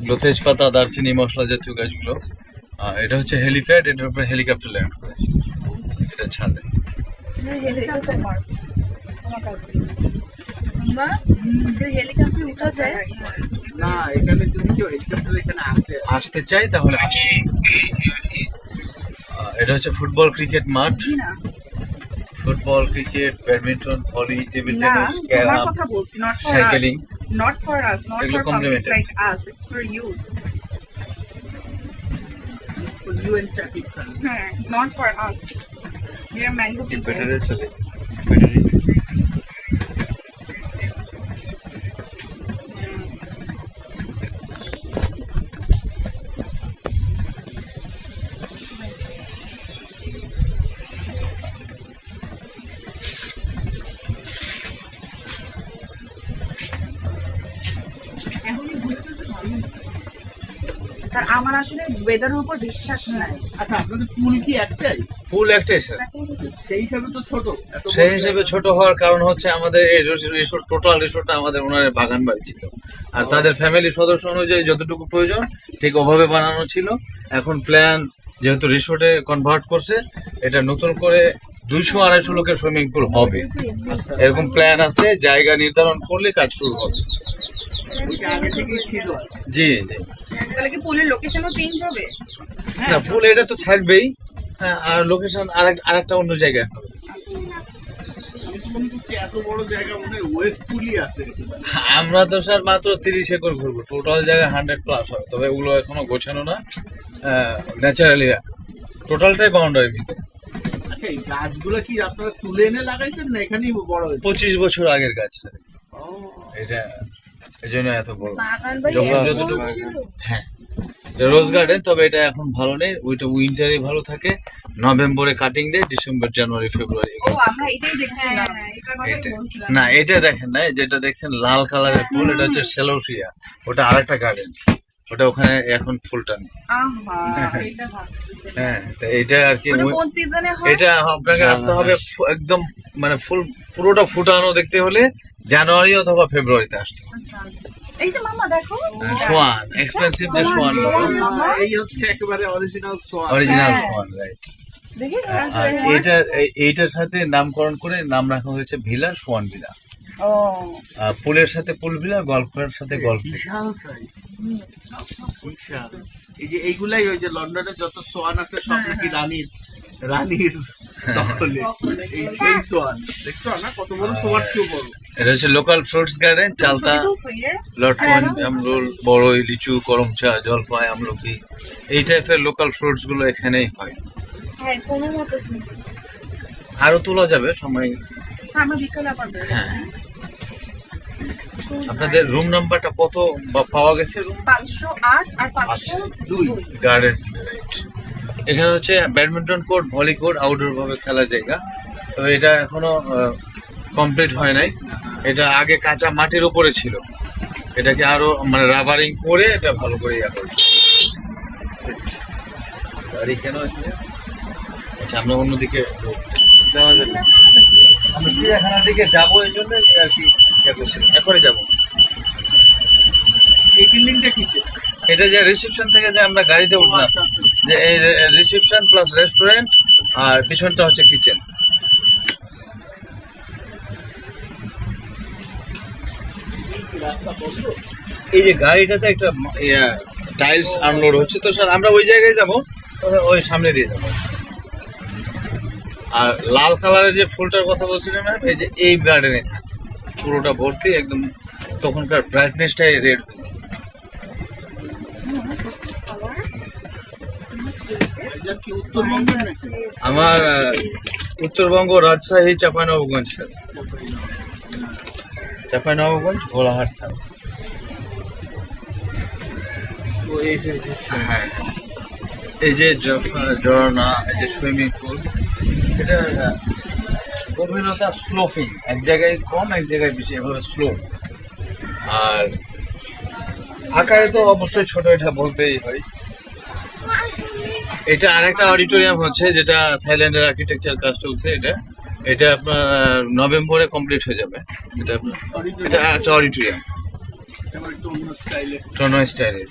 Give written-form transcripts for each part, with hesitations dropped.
এগুলো তেজপাতা, দারচিনি, মশলা জাতীয় গাছগুলো। এটা হচ্ছে হেলিপ্যাড, এটার উপরে হেলিকপ্টার ল্যান্ড করে এটা ছাদে। না, এখানে যদি কেউ হেলিকপ্টার এখানে আসতে চাই তাহলে এটা হচ্ছে ফুটবল ক্রিকেট মাঠ। Football, cricket, badminton, volley, table tennis, carrom, cycling, not for us, not এগুলো for public complimentary। like us, it's for you. you and Shakib Khan. Not for us. We are mango people. Battery চলে battery. আর আমার আসলে ওয়েদারের উপর বিশ্বাস নাই। আচ্ছা, আপনাদের পুল কি একটাই? ফুল একটাই স্যার। সেই হিসাবে তো ছোট। এত বড় সেই হিসেবে জায়গা। ছোট হওয়ার কারণ হচ্ছে আমাদের এই রিসোর্ট, টোটাল রিসোর্টটা আমাদের ওনার বাগান বাড়ি ছিল, আর তাদের ফ্যামিলি সদস্য অনুযায়ী যতটুকু প্রয়োজন ঠিক ওভাবে বানানো ছিল। এখন প্ল্যান যেহেতু রিসোর্টে কনভার্ট করছে, এটা নতুন করে 200-250 লোকের সুইমিং পুল হবে, এরকম প্ল্যান আছে। জায়গা নির্ধারণ করলে কাজ শুরু হবে। ওইটা আগে থেকেই ছিল। জি জি। তাহলে কি পুলের লোকেশনও চেঞ্জ হবে? না, ফুল এটা তো থাকবেই। হ্যাঁ, আর লোকেশন আরেকটা অন্য জায়গায় হবে। আমি তো মনে করছি এত বড় জায়গা মনে হয় ওয়েস্ট পুলই আছে। আমরা তো স্যার মাত্র 30 একর ঘুরবো, টোটাল জায়গা 100+ হবে, তবে ওগুলো এখনো গোছানো না। ন্যাচারালি টোটালটাই বাউন্ডারির ভিতরে। আচ্ছা, এই গাছগুলো কি আপনারা তুলে এনে লাগাইছেন না এখানেই বড় হয়েছে? 25 বছর আগের গাছ স্যার এটা, এই জন্য এত বড়। যতটুকু হ্যাঁ, এটা রোজ গার্ডেন, তবে এটা এখন ভালো নেই। ওইটা উইন্টারে ভালো থাকে, নভেম্বরে কাটিং দেয়, ডিসেম্বর, জানুয়ারি, ফেব্রুয়ারি। ও আমরা এটাই দেখছিলাম। না, এটা দেখেন না, যেটা দেখছেন লাল কালারের ফুল, এটা হচ্ছে সেলোসিয়া, ওটা আরেকটা গার্ডেন, ওটা ওখানে এখন ফুলটা নেই। এটা ভালো। হ্যাঁ, তো এটা আর কি ওটা কোন সিজনে হয়? এটা আপনাকে আসতে হবে একদম মানে ফুল পুরোটা ফুটানো দেখতে হলে জানুয়ারি অথবা ফেব্রুয়ারিতে আসতে হবে। এই যে মামা দেখো, সোয়ান, এক্সপেন্সিভ যে সোয়ান, এই হচ্ছে একেবারে অরিজিনাল সোয়া। অরিজিনাল হ্যাঁ। সোয়ান, রাইট। দেখি আর এইটার সাথে নামকরণ করে নাম রাখা হয়েছে ভিলা, সোয়ান ভিলা। ও পুলের সাথে পুল ভিলা, গল্ফের সাথে গল্ফ ভিলা। বিশাল সাইজ, বিশাল। এই যে এইগুলাই ওই যে লন্ডনে যত সোয়ান আছে সব নাকি রানীর দখলে। এই সেই সোয়ান দেখছো না, কত বড় সোয়ান, কেউ বড়। এটা হচ্ছে লোকাল ফ্রুটস গার্ডেন, চালতা, লটকন, জামরুল, বড়ই, লিচু, করমচা, জলপাই, আমলকি, এই টাইপের লোকাল ফ্রুটস গুলো এখানেই হয়। হ্যাঁ কোনো মতো আরো তোলা যাবে সময়। আমরা বিকেলে আবার বের হবো। হ্যাঁ, আপনাদের রুম নাম্বারটা কত পাওয়া গেছে? রুম 508 আর 502 গার্ডেন, এখানে হচ্ছে badminton court, volley court, outdoor ভাবে খেলার জায়গা। তবে এটা এখনো কমপ্লিট হয় নাই। এটা আগে কাঁচা মাটির উপরে ছিল, এটাকে আরো মানে রাবারিং করে এটা ভালো করে ইয়া করছে। গাড়ি কেন আছে? আচ্ছা, আমরা অন্যদিকে যাওয়া যাবে, আমরা চিড়িয়াখানার দিকে যাবো, এই জন্য আর কি ইয়া করছিলাম। এরপরে যাবো। এই বিল্ডিংটা কিসে? এটা যে রিসেপশন থেকে যে আমরা গাড়িতে উঠলাম, যে এই রিসেপশন প্লাস রেস্টুরেন্ট, আর পিছনটা হচ্ছে কিচেন। এই যে গাড়িটাতে একটা টাইলস আনলোড হচ্ছে, তো স্যার আমরা ওই জায়গায় যাবো, ওই সামনে দিয়ে যাবো। আর লাল কালারের যে ফুলটার কথা বলছিলাম ম্যাম, এই যে এই গার্ডেনে থাকে, পুরোটা ভর্তি একদম, তখনকার ব্রাইটনেসটাই রেড। এটা কি উত্তরবঙ্গের নাকি? আমার উত্তরবঙ্গ, রাজশাহী, চাঁপাইনবাবগঞ্জ স্যার। চাঁপাইনবাবগঞ্জ, ঘোড়াহাট থানা। তো এই যে হ্যাঁ, এই যে ঝর্ণা, এই যে সুইমিং পুল, এটা গভীরতা স্লোপিং, এক জায়গায় কম এক জায়গায় বেশি, এভাবে স্লো। আর আকারে তো অবশ্যই ছোট, এটা বলতেই হয়। এটা আরেকটা অডিটোরিয়াম হচ্ছে, যেটা থাইল্যান্ডের আর্কিটেকচার কাজ চলছে। এটা আপনার নভেম্বরে কমপ্লিট হয়ে যাবে। এটা একটা অডিটোরিয়াম। এবার একটু অন্য স্টাইলে। টোনো স্টাইলিশ।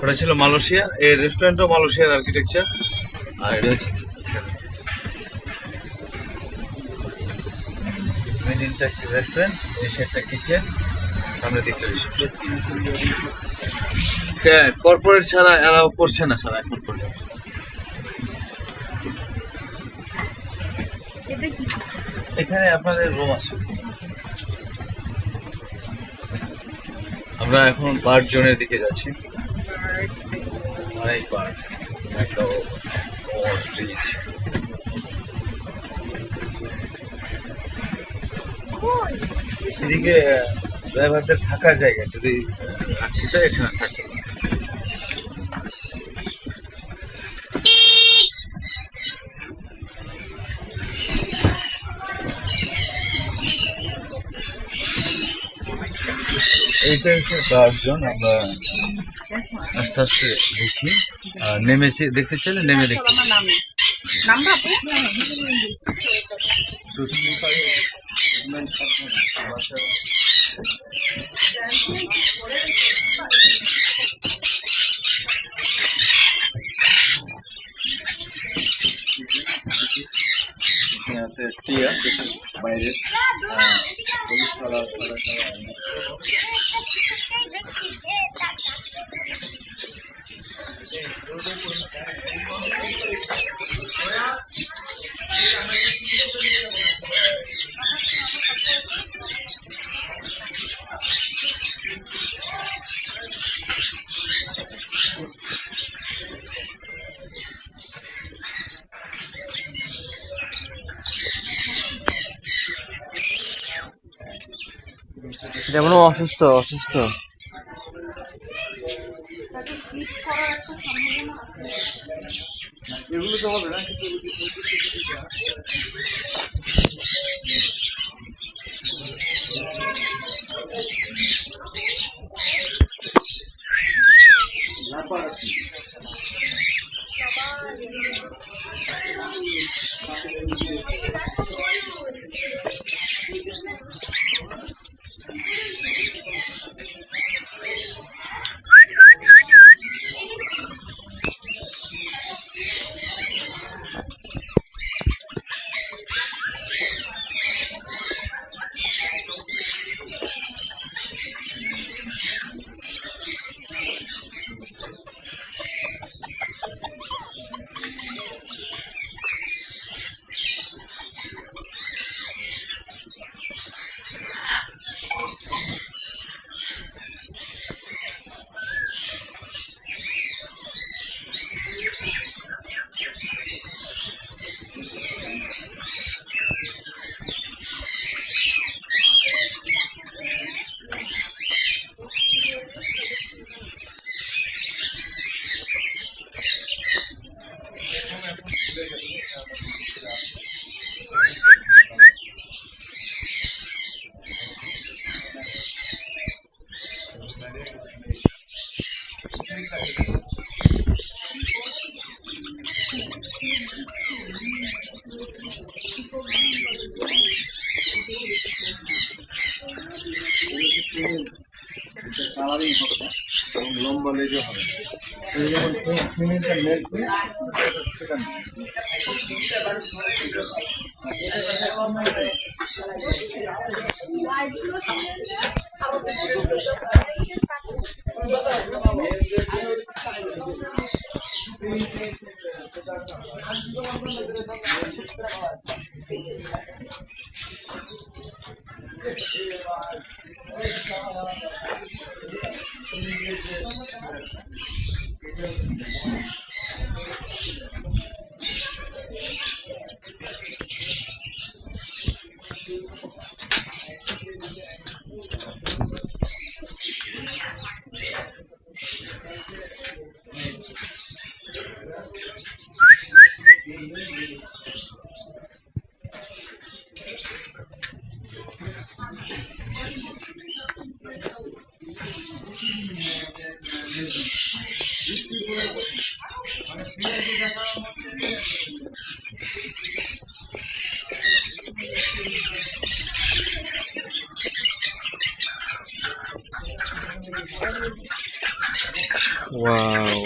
ওটা ছিল মালয়েশিয়া, এই রেস্টুরেন্টও মালয়েশিয়ার আর্কিটেকচার। আর এটা হচ্ছে মিডিলটা একটি রেস্টুরেন্ট, এই সাইডটা কিচেন, সামনের দিকটা রিসেপশন। কর্পোরেট ছাড়া এরাও করছে না সারা এখন পর্যন্ত। এটা কি? এখানে আপনাদের রুম আছে। আমরা এখন বার্ড জোনের দিকে যাচ্ছি। অনেক বার্ড, একটা অস্ট্রিচ। এদিকে ড্রাইভারদের থাকার জায়গা যদি রাখতে চাই এখানে থাকতে পারে। এইটা হচ্ছে বার্ড জোন। আমরা আস্তে আস্তে দেখি, নেমেছে দেখতে চাইলে নেমে দেখি। আমার নামে নামটা আপু? টিয়া বাইরে যেমন অসুস্থ অসুস্থ। এগুলো তো হবে না। কালারিং হবে না এবং লম্বা লেজও হবে। যেমন ফিমেলটা নেট ওয়াও,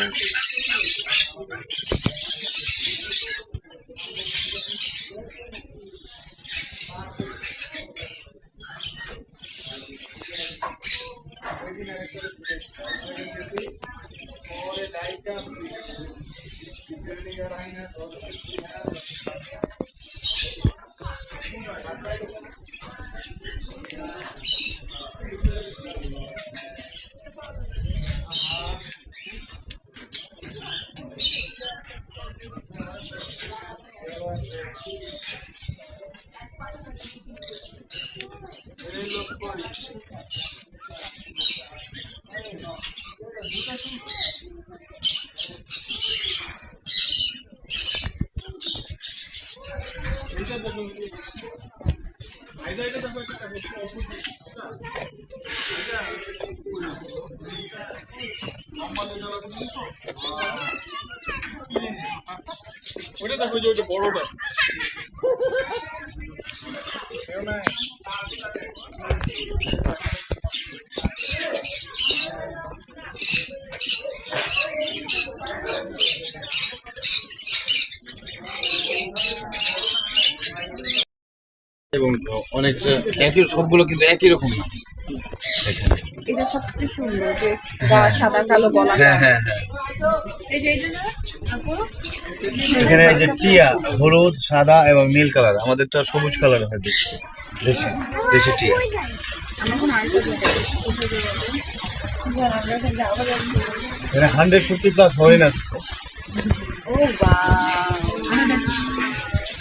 এবং অনেকটা একই, সবগুলো কিন্তু একই রকম না এখানে। এটা সবচেয়ে সুন্দর যে সাদা কালো বলা হ্যাঁ হ্যাঁ হ্যাঁ, এই যে এটা না আপু এখানে এই যে টিয়া হলুদ, সাদা এবং নীল কালার, আমাদেরটা সবুজ কালার হয় বেশি। দেশি দেশি টিয়া। আমরা কোন আরেকটা যেটা এখানে 150+ হরিণ আছে। ও বাহ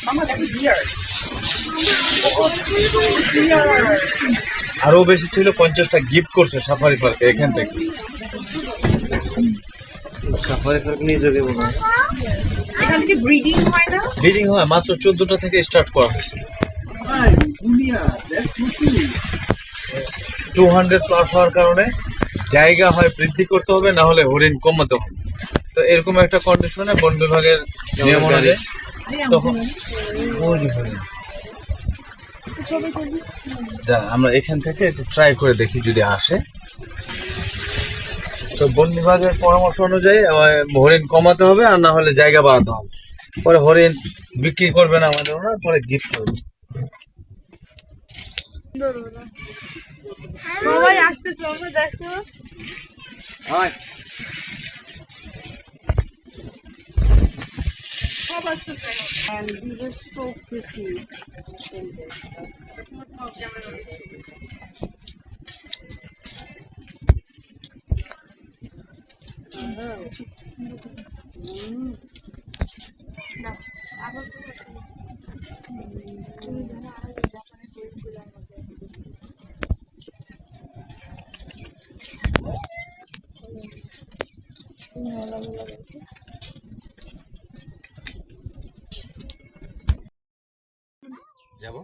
মামা দেখো ডিয়ার আরো বেশি ছিল, 50টা গিফট করছে সাফারি পার্কে এখান থেকে। সাফারি পার্ক নিয়ে যাবে মনে হয়। এখান থেকে ব্রিডিং হয় না ব্রিডিং হয় মাত্র 14টা থেকে স্টার্ট করা হয়েছে। 200+ হওয়ার কারণে জায়গা হয় বৃদ্ধি করতে হবে, না হলে হরিণ কমাতে হবে। তো এরকম একটা কন্ডিশনে বন বিভাগের নিয়ম অনুযায়ী তখন আমরা এখান থেকে একটু ট্রাই করে দেখি যদি আসে। তো বন বিভাগের পরামর্শ অনুযায়ী হরিণ কমাতে হবে, আর না হলে জায়গা বাড়াতে হবে। পরে হরিণ বিক্রি করবে না আমাদের ওরা, পরে গিফট করবে। সবাই আসতেছে আমরা দেখো সব আসতেছে and these are so pretty যাবো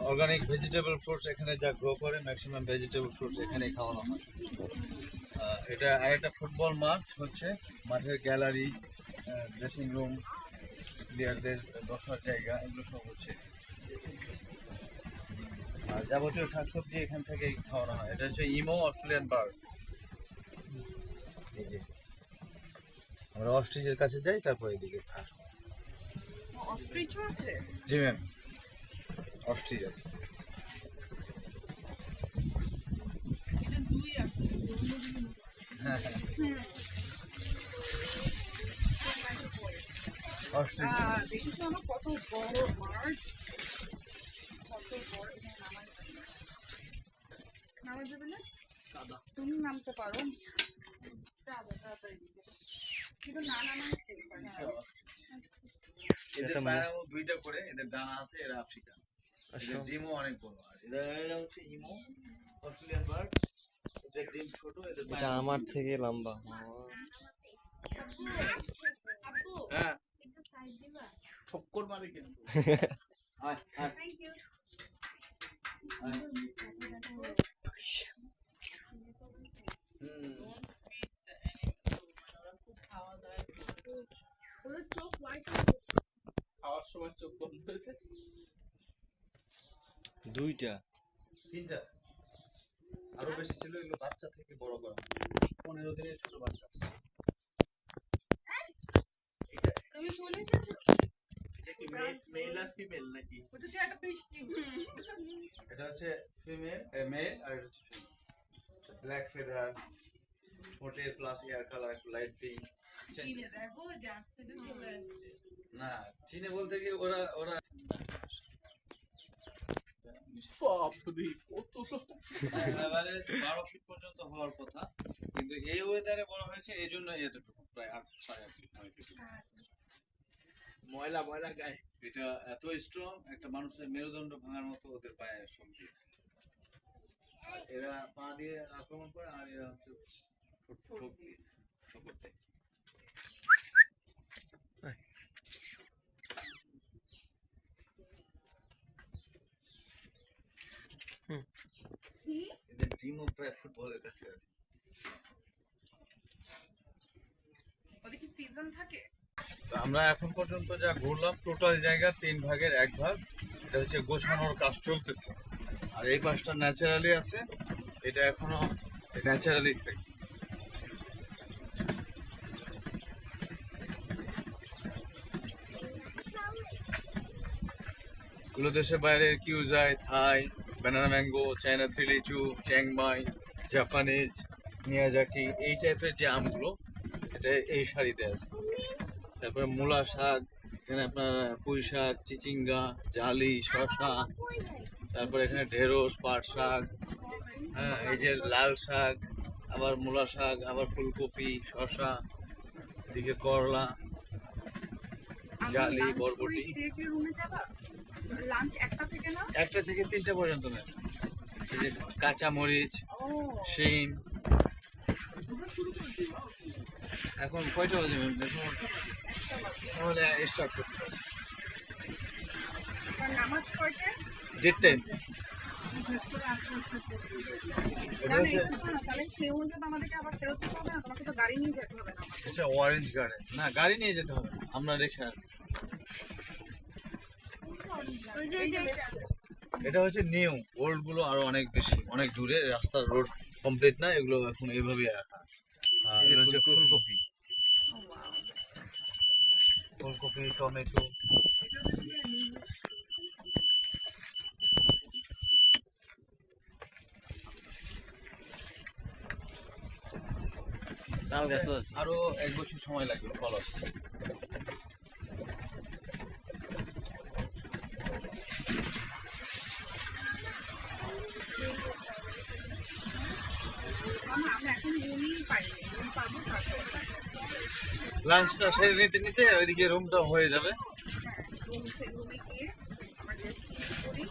অর্গানিক ভেজিটেবল ফ্রুটস এখানে যা গ্রো করে, ম্যাক্সিমাম ভেজিটেবল ফ্রুটস এখানেই খাওয়ানো হয়। এটা আরেকটা ফুটবল মাঠ হচ্ছে, মাঠের গ্যালারি, ড্রেসিং রুম, প্লেয়ারদের বসার জায়গা, এগুলো সব হচ্ছে। আর যাবতীয় শাকসবজি এখান থেকেই খাওয়ানো হয়। এটা হচ্ছে ইমো অস্ট্রেলিয়ান বার্ড। এই যে আমরা অস্ট্রিচের কাছে যাই, তারপর এদিকে আসবো। অস্ট্রিচ আছে জি ম্যাম, অস্ট্রিচ আছে। অস্ট্রিচ দেখিস আমার কত বড় মাঠ, কত বড়। নামা যাবে না, তুমি নামতে পারো কিন্তু না নামাই এদের পায়রাও দুইটা করে, এদের ডানা আছে, এরা আফ্রিকান। এদের ডিমও অনেক বড়। আর এরা হচ্ছে ইমো অস্ট্রেলিয়ান বার্ড। এদের ডিম ছোট, এদের এটা আমার থেকে লম্বা। হ্যাঁ ঠক্কর মারে কিন্তু। আয় আয় চোখ হোয়াইট খাওয়ার সময় চোখ বন্ধ হয়েছে। দুইটা তিনটা আছে। আরো বেশি ছিল, এগুলো বাচ্চা থেকে বড় করা 15 দিনের ছোট বাচ্চা। তুমি চলে এসেছো? এটা কি মেল আর ফিমেল নাকি? ওটা যে একটা বেশ কিউট। এটা হচ্ছে ফিমেল মেল, আর এটা হচ্ছে ফিমেল। ব্ল্যাক ফেদার, ঠোঁটের প্লাস এয়ার কালার একটু লাইট পিঙ্ক। চিনে দেখো জার্স থেকে চলে আসছে। না চীনে বলতে গিয়ে ওরা ওরা বাপরে কত এবারে 12 ফিট পর্যন্ত হওয়ার কথা, কিন্তু এই ওয়েদারে বড় হয়েছে এই জন্য এতটুকু, প্রায় 8.5 ফিট 9 ফিট। ময়লা ময়লা গায়ে। এটা এত স্ট্রং, একটা মানুষের মেরুদণ্ড ভাঙার মতো ওদের পায়ে শক্তি আছে। আর এরা পা দিয়ে আক্রমণ করে, আর এরা হচ্ছে ঠোঁট দিয়ে ঠোকর দেয়। এদের টিমও প্রায় ফুটবলের কাছে আছে। ওদের কি সিজন থাকে? তো আমরা এখন পর্যন্ত যা ঘুরলাম, টোটাল জায়গা 3 ভাগের 1 ভাগ। এটা হচ্ছে গোছানোর কাজ চলতেছে, আর এই পাশটা ন্যাচারালি আছে, এটা এখনো ন্যাচারালি থাকে। এগুলো দেশের বাইরে কিউজাই, থাই, ব্যানানা ম্যাঙ্গো, চায়না থ্রি লিচু, চ্যাংমাই, জাপানিজ, মিয়াজাকি, এই টাইপের যে আমগুলো এটা এই সারিতে আছে। তারপরে মূলা শাক, এখানে আপনার পুঁই শাক, চিচিঙ্গা, জালি, শসা, তারপরে এখানে ঢেঁড়স, পাট শাক, হ্যাঁ এই যে লাল শাক, আবার মূলা শাক, আবার ফুলকপি, শসা, এদিকে করলা, জালি, বরবটি। রুমে যাবা? লাঞ্চ একটা থেকে না? 1টা থেকে 3টা পর্যন্ত নেন। এই যে কাঁচা মরিচ, ও শিম। এখন কয়টা বাজে ম্যাম? দেখুন তাহলে স্টার্ট করতে হবে। আর নামাজ পড়তে? ডেট টাইম না, না, একটু শোনো, তাহলে সেই অনুযায়ী তো আমাদেরকে আবার ফেরত যেতে হবে না? তোমাকে তো গাড়ি নিয়ে যেতে হবে না আমাদের। হচ্ছে অরেঞ্জ গার্ডেন। না গাড়ি নিয়ে যেতে হবে, আমরা রেখে আসবো। ওই যে, এই যে, এটা হচ্ছে নিউ, ওল্ড গুলো আরো অনেক বেশি, অনেক দূরে, রাস্তার রোড কমপ্লিট না, এগুলো এখন এইভাবেই রাখা। এই যে হচ্ছে ফুলকপি, ফুলকপি, টমেটো। তাল গাছও আছে। আরো 1 বছর সময় লাগবে ফল আসতে। আমরা এখন রুমই পাইনি, রুম পাবো তারপর। লাঞ্চটা সেরে নিতে নিতে ওইদিকে রুমটা হয়ে যাবে। রুমে গিয়ে আমরা রেস্ট করি।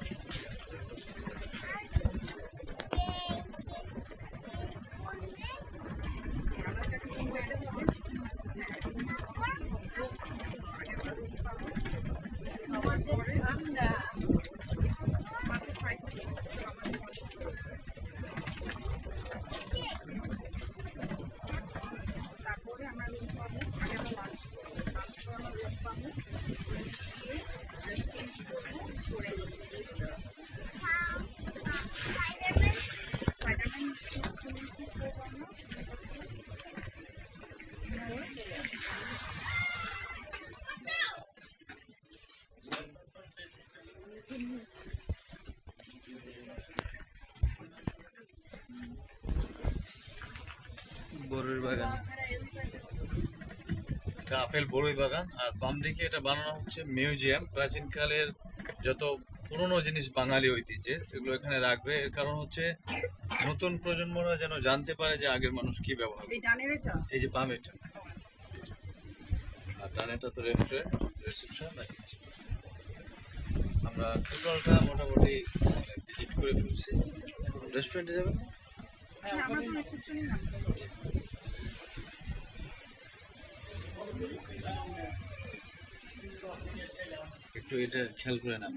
তারপরে আমরা রুম পাবো, আগে আমরা লাঞ্চ করবো, তারপর আমরা রুম পাবো, গিয়ে ড্রেস চেঞ্জ করবো, করে স্পাইডারম্যান করবো আমরা। বড়ুর বাগান। এটা আপেল বড়ই বাগান, আর বাম দিকে এটা বানানো হচ্ছে মিউজিয়াম। প্রাচীনকালের যত পুরনো জিনিস বাঙালি ঐতিহ্যের, এগুলো এখানে রাখবে। এর কারণ হচ্ছে নতুন প্রজন্মরা যেন জানতে পারে যে আগের মানুষ কি ব্যবহার করে। এই ডানের এটা এই যে বামেরটা, আর ডানেরটা তো রেস্টুরেন্ট, রিসেপশন নাকি। আমরা টোটালটা মোটামুটি ভিজিট করে ফেলছি। রেস্টুরেন্টে যাবেন? হ্যাঁ, আমরা তো রিসেপশনে নামতে হবে। একটু এটা খেয়াল করে না।